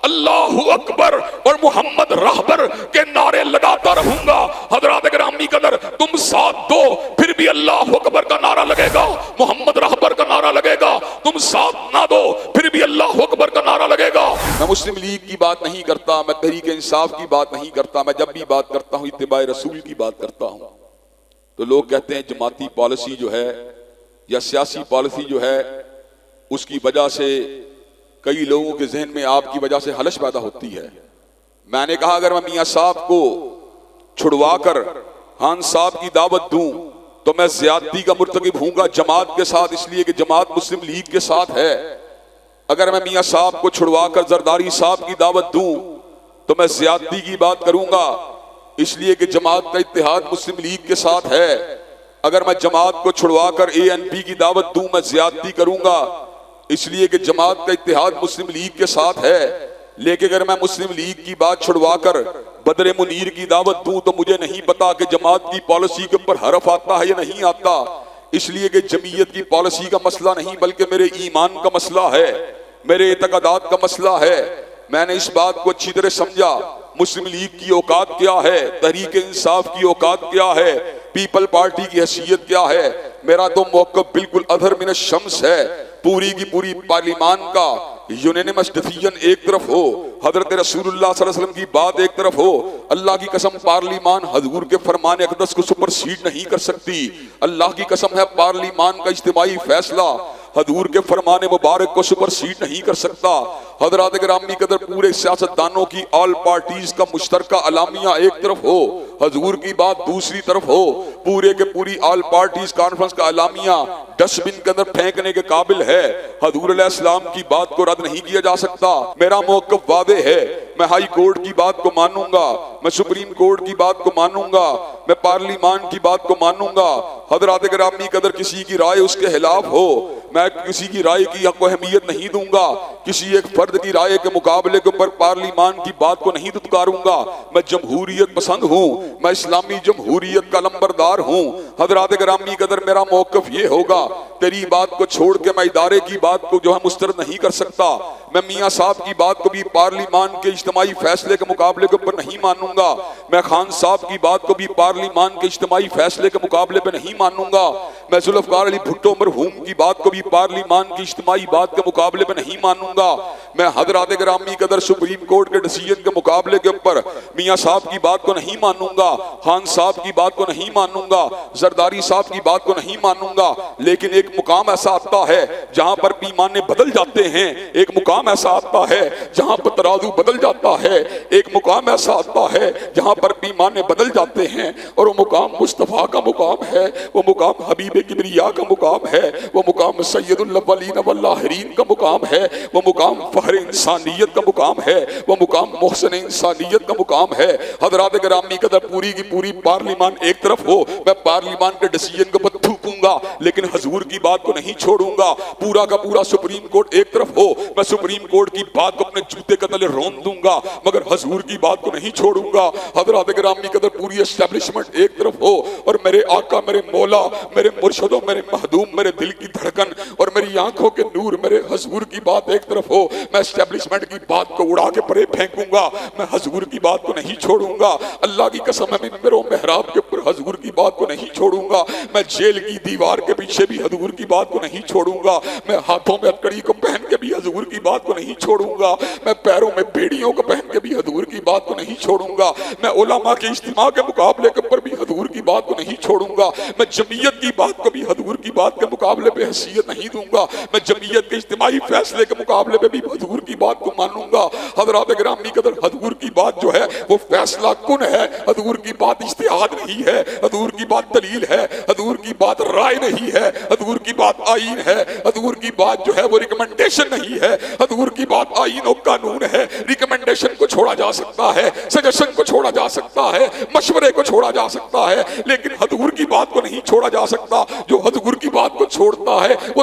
اللہ اکبر اور محمد رہبر کے نعرے لگاتا رہوں گا۔ حضرات گرامی قدر تم ساتھ دو پھر بھی اللہ اکبر کا نعرہ لگے گا، محمد رہبر کا نعرہ لگے گا۔ تم ساتھ نہ دو پھر بھی اللہ اکبر کا نعرہ لگے گا۔ میں مسلم لیگ کی بات نہیں کرتا، میں تحریک انصاف کی بات نہیں کرتا، میں جب بھی بات کرتا ہوں اتباع رسول کی بات کرتا ہوں۔ تو لوگ کہتے ہیں جماعتی پالیسی جو ہے یا سیاسی پالیسی جو ہے اس کی وجہ سے کئی لوگوں کے ذہن میں آپ کی وجہ سے خلش پیدا ہوتی ہے۔ میں نے کہا اگر میں میاں صاحب کو چھڑوا کر خان صاحب کی دعوت دوں تو میں زیادتی کا مرتکب ہوں گا جماعت کے ساتھ، اس لیے کہ جماعت مسلم لیگ کے ساتھ ہے۔ اگر میں میاں صاحب کو چھڑوا کر زرداری صاحب کی دعوت دوں تو میں زیادتی کی بات کروں گا، اس لیے کہ جماعت کا اتحاد مسلم لیگ کے ساتھ ہے۔ اگر میں جماعت کو چھڑوا کر اے این پی کی دعوت دوں میں زیادتی کروں گا، اس لیے کہ جماعت کا اتحاد مسلم لیگ کے ساتھ ہے۔ لیکن اگر میں مسلم لیگ کی بات چھڑوا کر بدر منیر کی دعوت دوں تو مجھے نہیں پتا کہ جماعت کی پالیسی کے اوپر حرف آتا ہے یا نہیں آتا، اس لیے کہ جمعیت کی پالیسی کا مسئلہ نہیں بلکہ میرے ایمان کا مسئلہ ہے، میرے اعتقادات کا مسئلہ ہے۔ میں نے اس بات کو اچھی طرح سمجھا، مسلم لیگ کی اوقات کیا ہے، تحریک انصاف کی اوقات کیا ہے، پیپل پارٹی کی حیثیت کیا ہے۔ میرا تو موقف بالکل اظہر من الشمس ہے۔ پوری کی پوری پارلیمان کا یونینمس ڈیسیژن ایک طرف ہو، حضرت رسول اللہ صلی اللہ علیہ وسلم کی بات ایک طرف ہو، اللہ کی قسم پارلیمان حضور کے فرمان اقدس کو سپرسیڈ نہیں کر سکتی۔ اللہ کی قسم ہے پارلیمان کا اجتماعی فیصلہ حضور کے فرمان مبارک کو سپرسیڈ نہیں کر سکتا۔ حضرات گرامی قدر پورے سیاستدانوں کی آل پارٹیز کا مشترکہ اعلامیہ ایک طرف ہو، حضور کی بات دوسری طرف ہو، پورے کے پوری آل پارٹیز کانفرنس کا اعلامیہ ڈسٹ بن کے اندر پھینکنے کے قابل ہے۔ حضور علیہ السلام کی بات کو رد نہیں کیا جا سکتا۔ میرا موقف واضح ہے، میں ہائی کورٹ کی بات کو مانوں گا، میں سپریم کورٹ کی بات کو مانوں گا، میں پارلیمان کی بات کو مانوں گا۔ حضرات گرامی قدر کسی کی رائے اس کے خلاف ہو، میں کسی کی رائے کی حق و اہمیت نہیں دوں گا، کسی ایک فرد کی رائے کے مقابلے کے اوپر پارلیمان کی بات کو نہیں دھتکاروں گا۔ میں جمہوریت پسند ہوں، میں اسلامی جمہوریت کا لمبردار ہوں۔ حضرات گرامی قدر میرا موقف یہ ہوگا، تیری بات کو چھوڑ کے میں ادارے کی بات کو جو ہے مسترد نہیں کر سکتا۔ میں میاں صاحب کی بات کو بھی پارلیمان کے اجتماعی فیصلے کے مقابلے کے اوپر نہیں مانوں گا، میں خان صاحب کی بات کو بھی پارلیمان کے اجتماعی فیصلے کے مقابلے پہ نہیں مانوں گا، میں ذوالفقار علی بھٹو مرحوم کی بات کو بھی پارلیمان کی اجتماعی بات کے مقابلے پہ نہیں مانوں گا۔ میں حضرات گرامی قدر سپریم کورٹ کے ڈیسیژن کے مقابلے کے اوپر میاں صاحب کی بات کو نہیں مانوں گا، خان صاحب کی بات کو نہیں مانوں گا، زرداری صاحب کی بات کو نہیں مانوں گا۔ لیکن ایک مقام ایسا آتا ہے جہاں پر پیمانے بدل جاتے ہیں، ایک مقام ایسا آتا ہے جہاں پر ترازو بدل جاتا ہے، ایک مقام ایسا آتا ہے جہاں پر پیمانے بدل جاتے ہیں، اور وہ مقام مصطفیٰ کا مقام ہے، وہ مقام حبیب کبریا کا مقام ہے، وہ مقام سید الاولین والآخرین کا مقام ہے، وہ مقام فخر انسانیت کا مقام ہے، وہ مقام محسن انسانیت کا مقام ہے۔ حضرات گرامی قدر پوری کی پوری پارلیمان ایک طرف ہو، میں پارلیمان کے ڈیسیژن کو پر تھوکوں گا لیکن حضور کی بات کو نہیں چھوڑوں گا۔ پورا کا پورا سپریم کورٹ ایک طرف ہو، میں سپریم کورٹ کی بات کو اپنے جوتے کے تلے رون دوں گا مگر حضور کی بات کو نہیں چھوڑوں گا۔ حضرات گرامی قدر پوری اسٹیبلشمنٹ ایک طرف ہو اور میرے آقا، میرے مولا، میرے مرشد و میرے مخدوم، میرے دل کی دھڑکن اور میری آنکھوں کے نور میرے حضور کی بات ایک طرف ہو، میں اسٹیبلشمنٹ کی بات کو اڑا کے پرے پھینکوں گا، میں حضور کی بات کو نہیں چھوڑوں گا۔ اللہ کی قسم ہے ممبر و محراب کے اوپر حضور کی بات کو نہیں چھوڑوں گا، میں جیل کی دیوار کے پیچھے بھی حضور کی بات کو نہیں چھوڑوں گا، میں ہاتھوں میں ہتکڑی کو پہن کے بھی حضور کی بات کو نہیں چھوڑوں گا، میں پیروں میں بیڑیوں کو پہن کے بھی حضور کی بات کو نہیں چھوڑوں گا، میں علماء کے اجتماع کے مقابلے کے اوپر بھی حضور کی بات کو نہیں چھوڑوں گا، میں جمعیت کی بات کو بھی حضور کی بات کے مقابلے پہ حیثیت نہیں دوں گا، میں جمعیت کے اجتماعی فیصلے کے مقابلے پہ بھی حضور کی بات کو مانوں گا۔ حضرات گرامی قدر حضور کی بات جو ہے وہ فیصلہ کن ہے، حضور کی بات اجتہاد نہیں ہے، حضور کی بات دلیل ہے، حضور کی بات رائے نہیں ہے، حضور کی بات آئین ہے، حضور کی بات جو ہے وہ ریکمنڈیشن نہیں ہے، حضور کی بات آئین و قانون ہے۔ ریکمنڈیشن کو چھوڑا جا سکتا ہے، سجیشن کو چھوڑا جا سکتا ہے، مشورے کو چھوڑا جا سکتا ہے، لیکن حضور کی بات کو نہیں چھوڑا جا سکتا۔ جو حضور کی بات کو چھوڑتا ہے وہ